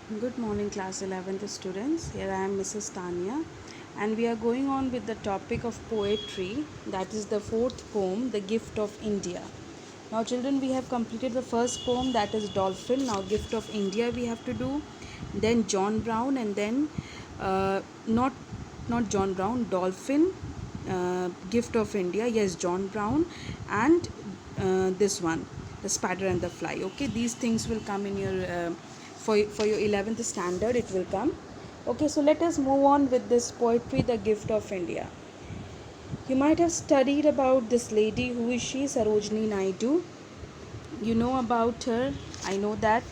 Good morning, class 11th students. Here I am, Mrs. Tanya, and we are going on with the topic of poetry, that is the fourth poem, The Gift of India. Now, children, we have completed the first poem, that is Dolphin. Now, Gift of India we have to do, then John Brown, and then uh, not not John Brown, Dolphin, Gift of India. Yes, John Brown, and this one, the Spider and the Fly. Okay, these things will come in your for your 11th standard. It will come. Okay, so let us move on with this poetry, The Gift of India. You might have studied about this lady. Who is she? Sarojini Naidu. You know about her. I know that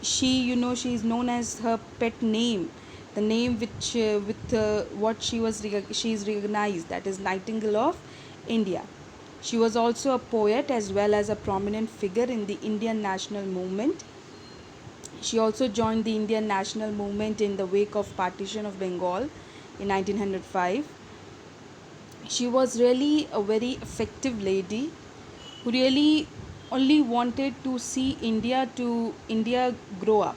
she is known as her pet name, the name which with what she is recognized, that is Nightingale of India. She was also a poet as well as a prominent figure in the Indian national movement. She also joined the Indian national movement in the wake of partition of Bengal in 1905. She was really a very effective lady who really only wanted to see India grow up.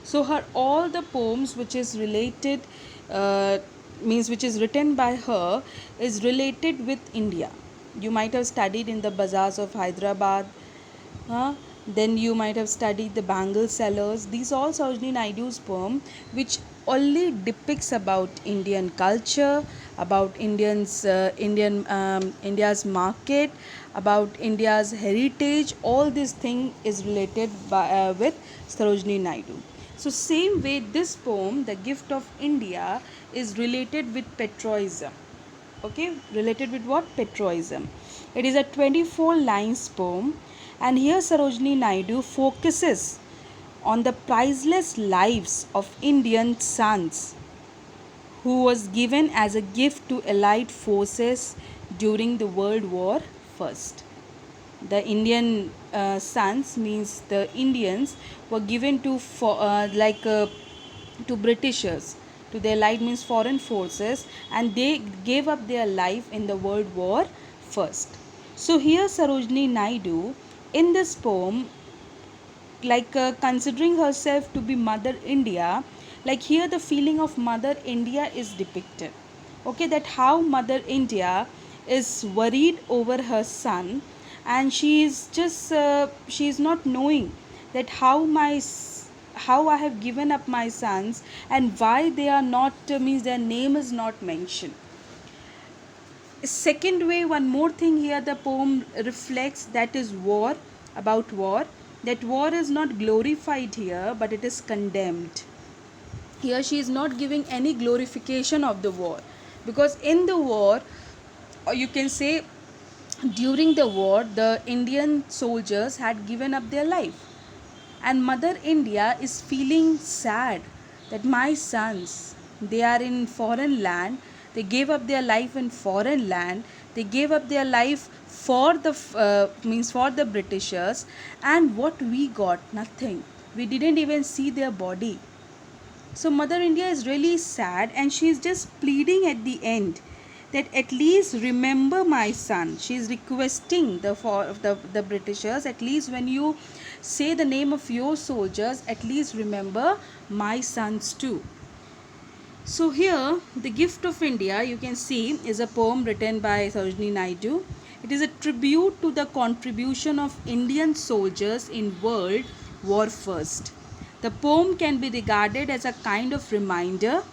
So her all the poems which is related uh, means which is written by her is related with India. You might have studied in the bazaars of Hyderabad. Then you might have studied the Bangle Sellers. These all Sarojini Naidu's poem, which only depicts about Indian culture, about India's market, about India's heritage. All this thing is related with Sarojini Naidu. So same way, this poem, The Gift of India, is related with patriotism. Okay, related with what? Patriotism. It is a 24 lines poem, and here Sarojini Naidu focuses on the priceless lives of Indian sons who was given as a gift to Allied forces during the World War First. The Indian sons, means the Indians, were given to to Britishers, to the Allied means foreign forces, and they gave up their life in the World War First. So here Sarojini Naidu in this poem, considering herself to be Mother India, like here the feeling of Mother India is depicted. Okay, that how Mother India is worried over her son, and she is not knowing that how I have given up my sons, and why they are not means their name is not mentioned. Second way, one more thing here the poem reflects, that is war, about war, that war is not glorified here but it is condemned. Here she is not giving any glorification of the war, because in the war, or you can say during the war, the Indian soldiers had given up their life, and Mother India is feeling sad that my sons, they are in foreign land, they gave up their life in foreign land, they gave up their life for the means for the Britishers, and what we got? Nothing. We didn't even see their body. So Mother India is really sad, and she is just pleading at the end that at least remember my son. She is requesting the Britishers, at least when you say the name of your soldiers, at least remember my sons too. So here, The Gift of India, you can see, is a poem written by Sarojini Naidu. It is a tribute to the contribution of Indian soldiers in World War First. The poem can be regarded as a kind of reminder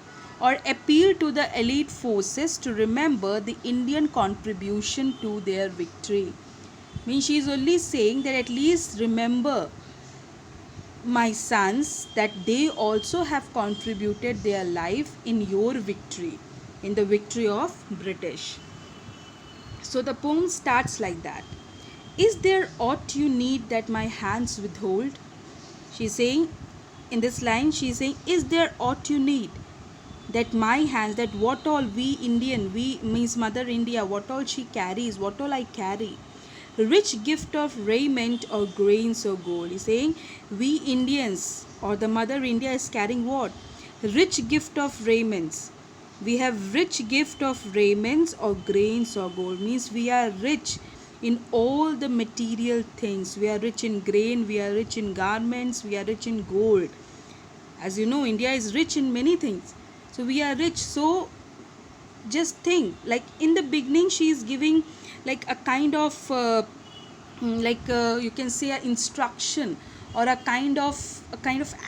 or appeal to the elite forces to remember the Indian contribution to their victory. Means she is only saying that at least remember my sons, that they also have contributed their life in your victory, in the victory of British. So the poem starts like that. Is there aught you need that my hands withhold? She's saying, in this line, she's saying, is there aught you need that my hands, that what all we Indian, we means Mother India, what all she carries, what all I carry, rich gift of raiment or grains or gold. He's saying we Indians or the Mother India is carrying what? Rich gift of raiments. We have rich gift of raiments or grains or gold. Means we are rich in all the material things. We are rich in grain, we are rich in garments, we are rich in gold. As you know, India is rich in many things. So we are rich. So just think, like in the beginning she is giving like a kind of you can say a instruction, or a kind of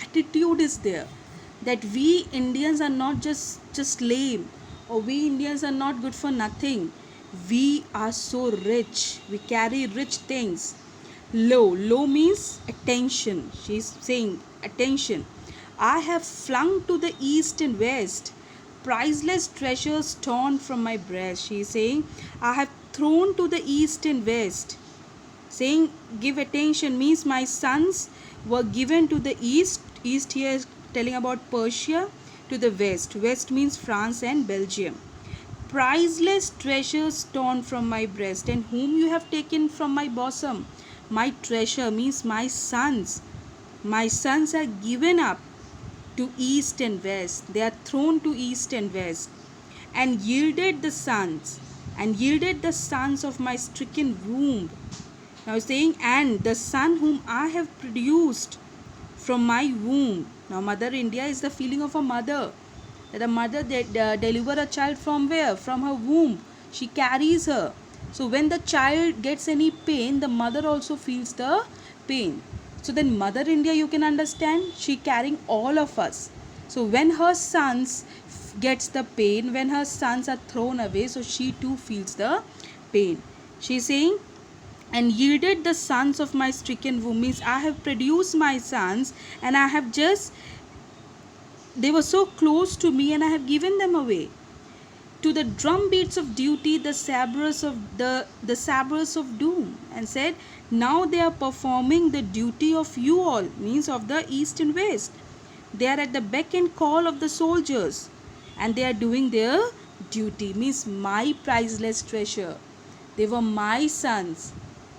attitude is there, that we Indians are not just lame, or we Indians are not good for nothing. We are so rich, we carry rich things. Low means attention. She's saying attention. I have flung to the east and west priceless treasures torn from my breast. She is saying, I have thrown to the east and west. Saying, give attention means my sons were given to the east. East here is telling about Persia, to the west. West means France and Belgium. Priceless treasures torn from my breast, and whom you have taken from my bosom. My treasure means my sons. My sons are given up to east and west. They are thrown to east and west, and yielded the sons of my stricken womb. Now saying, and the son whom I have produced from my womb. Now Mother India is the feeling of a mother. That a mother deliver a child from where? From her womb. She carries her. So when the child gets any pain, the mother also feels the pain. So then Mother India, you can understand, she carrying all of us. So when her sons gets the pain, when her sons are thrown away, so she too feels the pain. She is saying, and yielded the sons of my stricken womb, means I have produced my sons, and I have just, they were so close to me, and I have given them away to the drum beats of duty, the sabres of doom, and said, now they are performing the duty of you all, means of the east and west. They are at the beck and call of the soldiers, and they are doing their duty, means my priceless treasure. They were my sons.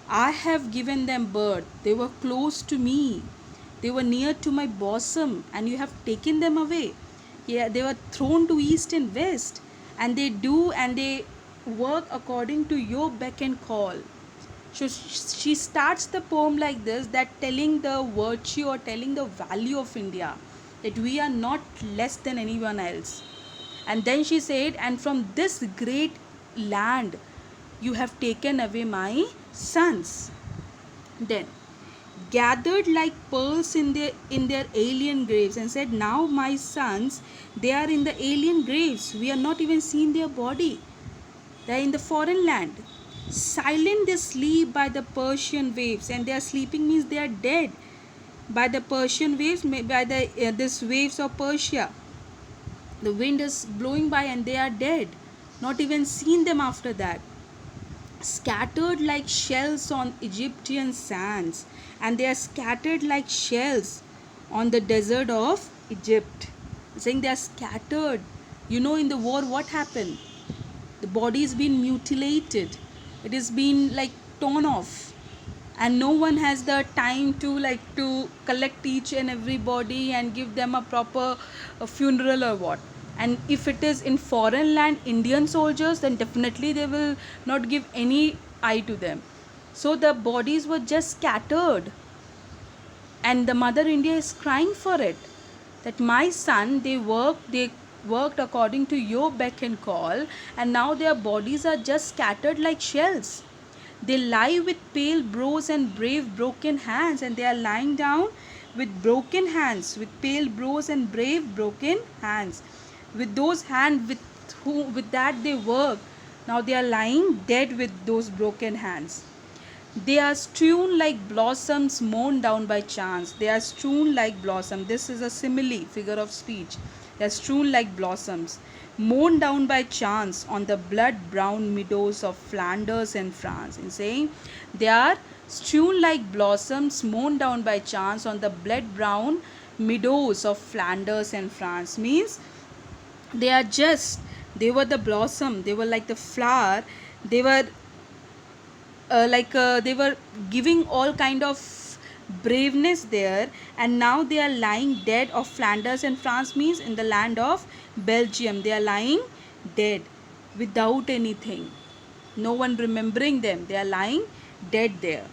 I have given them birth. They were close to me. They were near to my bosom, and you have taken them away. Yeah, they were thrown to east and west, and they work according to your beck and call. So she starts the poem like this, that telling the virtue or telling the value of India, that we are not less than anyone else. And then she said, and from this great land you have taken away my sons. Then gathered like pearls in their alien graves, and said, now my sons, they are in the alien graves. We are not even seeing their body. They are in the foreign land. Silent they sleep by the Persian waves, and they are sleeping means they are dead by the Persian waves, by the this waves of Persia. The wind is blowing by, and they are dead. Not even seen them after that. Scattered like shells on Egyptian sands, and they are scattered like shells on the desert of Egypt. Saying they are scattered. You know, in the war, what happened? The body is being mutilated. It is being like torn off, and no one has the time to collect each and every body and give them a proper funeral or what. And if it is in foreign land, Indian soldiers, then definitely they will not give any eye to them. So the bodies were just scattered, and the Mother India is crying for it, that my son, they worked according to your beck and call, and now their bodies are just scattered like shells. They lie with pale brows and brave broken hands, and they are lying down with broken hands, with pale brows and brave broken hands. With those hands, with that they work. Now they are lying dead with those broken hands. They are strewn like blossoms mown down by chance. They are strewn like blossom. This is a simile, figure of speech. They are strewn like blossoms, mown down by chance on the blood-brown meadows of Flanders and France. In saying, they are strewn like blossoms mown down by chance on the blood-brown meadows of Flanders and France, means they were the blossom, they were like the flower, they were they were giving all kind of braveness there, and now they are lying dead of Flanders and France, means in the land of Belgium. They are lying dead without anything, no one remembering them. They are lying dead there.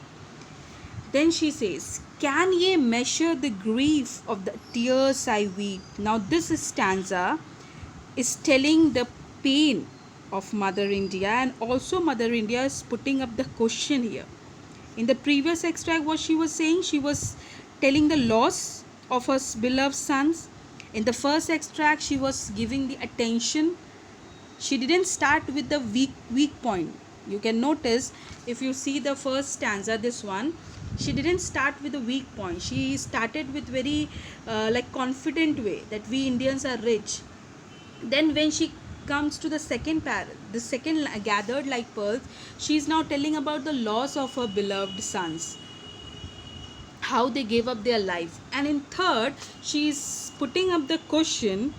Then she says, Can ye measure the grief of the tears I weep? Now this stanza is telling the pain of Mother India, and also Mother India is putting up the question here. In the previous extract, what she was saying, she was telling the loss of her beloved sons. In the first extract, she was giving the attention. She didn't start with the weak point. You can notice, if you see the first stanza, this one, she didn't start with a weak point. She started with very like confident way that we Indians are rich. Then when she comes to the the second gathered like pearls, she is now telling about the loss of her beloved sons, how they gave up their life. And in third, she is putting up the question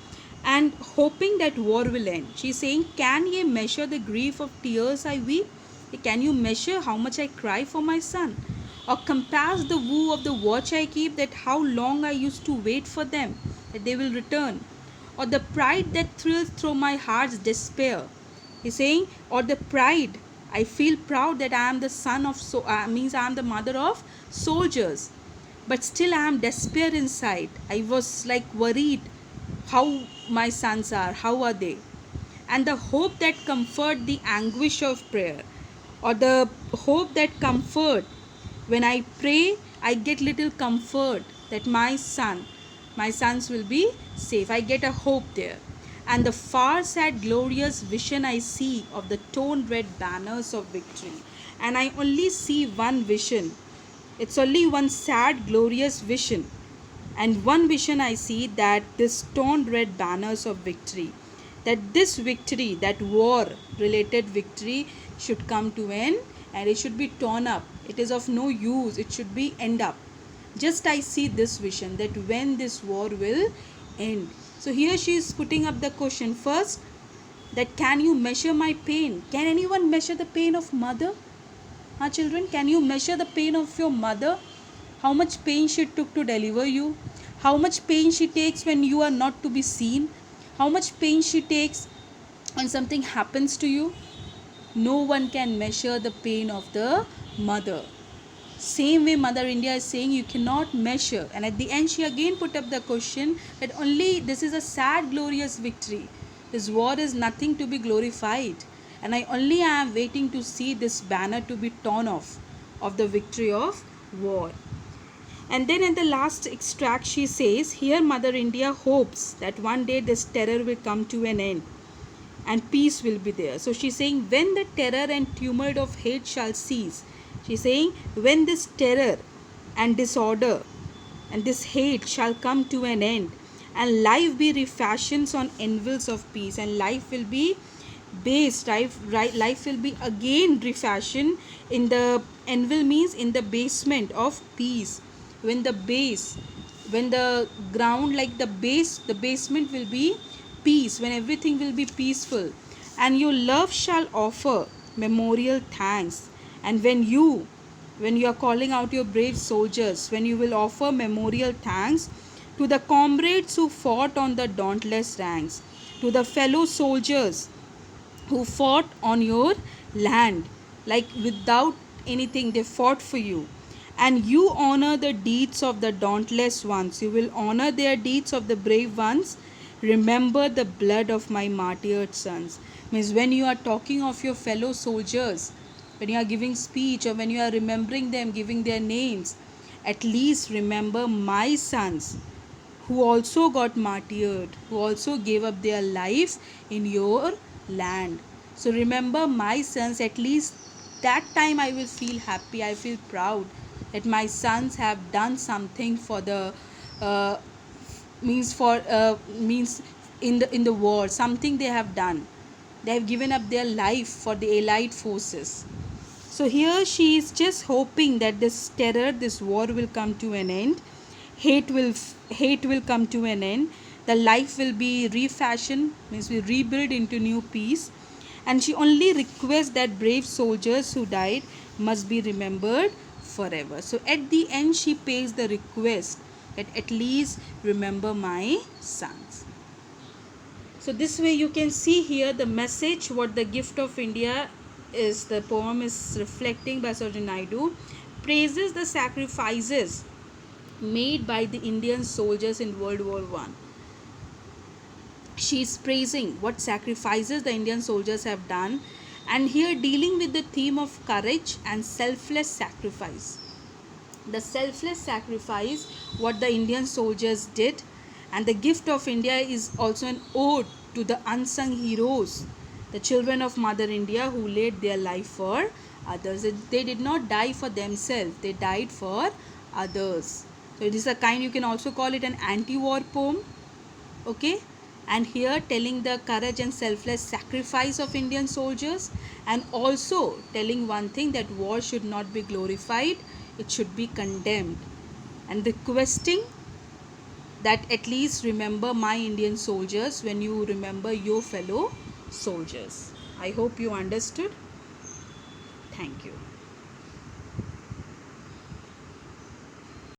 and hoping that war will end. She is saying, can ye measure the grief of tears I weep? Can you measure how much I cry for my son? Or compass the woo of the watch I keep, that how long I used to wait for them, that they will return? Or the pride that thrills through my heart's despair? He's saying, or the pride, I feel proud that I am the son of, means I am the mother of soldiers, but still I am despair inside. I was like worried how my sons are, how are they? And the hope that comfort the anguish of prayer, or the hope that comfort, when I pray I get little comfort that my sons will be safe. I get a hope there. And the far sad glorious vision I see of the torn red banners of victory. And I only see one vision. It's only one sad glorious vision. And one vision I see, that this torn red banners of victory, that this victory, that war related victory, should come to end and it should be torn up. It is of no use. It should be end up. Just I see this vision, that when this war will end. So here she is putting up the question first, that can you measure my pain? Can anyone measure the pain of mother? Children, can you measure the pain of your mother? How much pain she took to deliver you? How much pain she takes when you are not to be seen? How much pain she takes when something happens to you? No one can measure the pain of the mother. Same way Mother India is saying, you cannot measure. And at the end she again put up the question that only this is a sad glorious victory. This war is nothing to be glorified. And I only am waiting to see this banner to be torn off of the victory of war. And then in the last extract she says, here Mother India hopes that one day this terror will come to an end and peace will be there. So she's saying, when the terror and tumult of hate shall cease, she's saying, when this terror and disorder and this hate shall come to an end, and life be refashioned on anvils of peace, and life will be based, life will be again refashioned in the anvil, means in the basement of peace. When the ground, like the basement will be peace, when everything will be peaceful. And your love shall offer memorial thanks. And when you are calling out your brave soldiers, when you will offer memorial thanks to the comrades who fought on the dauntless ranks, to the fellow soldiers who fought on your land, like without anything they fought for you, and you honor the deeds of the dauntless ones, you will honor their deeds of the brave ones. Remember the blood of my martyred sons. Means when you are talking of your fellow soldiers, when you are giving speech, or when you are remembering them, giving their names, at least remember my sons who also got martyred, who also gave up their life in your land. So remember my sons, at least that time I will feel happy, I feel proud that my sons have done something for the means in the war, something they have done. They have given up their life for the allied forces. So here she is just hoping that this terror, this war will come to an end. Hate will come to an end. The life will be refashioned, means we rebuild into new peace. And she only requests that brave soldiers who died must be remembered forever. So at the end she pays the request that at least remember my sons. So this way you can see here the message, what the gift of India the poem is reflecting by Sarojini Naidu, praises the sacrifices made by the Indian soldiers in World War One. She is praising what sacrifices the Indian soldiers have done, and here dealing with the theme of courage and selfless sacrifice. The selfless sacrifice what the Indian soldiers did, and the gift of India is also an ode to the unsung heroes, the children of Mother India who laid their life for others. They did not die for themselves, they died for others. So it is a kind, you can also call it an anti-war poem. Okay, and here telling the courage and selfless sacrifice of Indian soldiers, and also telling one thing, that war should not be glorified, it should be condemned, and requesting that at least remember my Indian soldiers when you remember your fellow soldiers. I hope you understood. Thank you.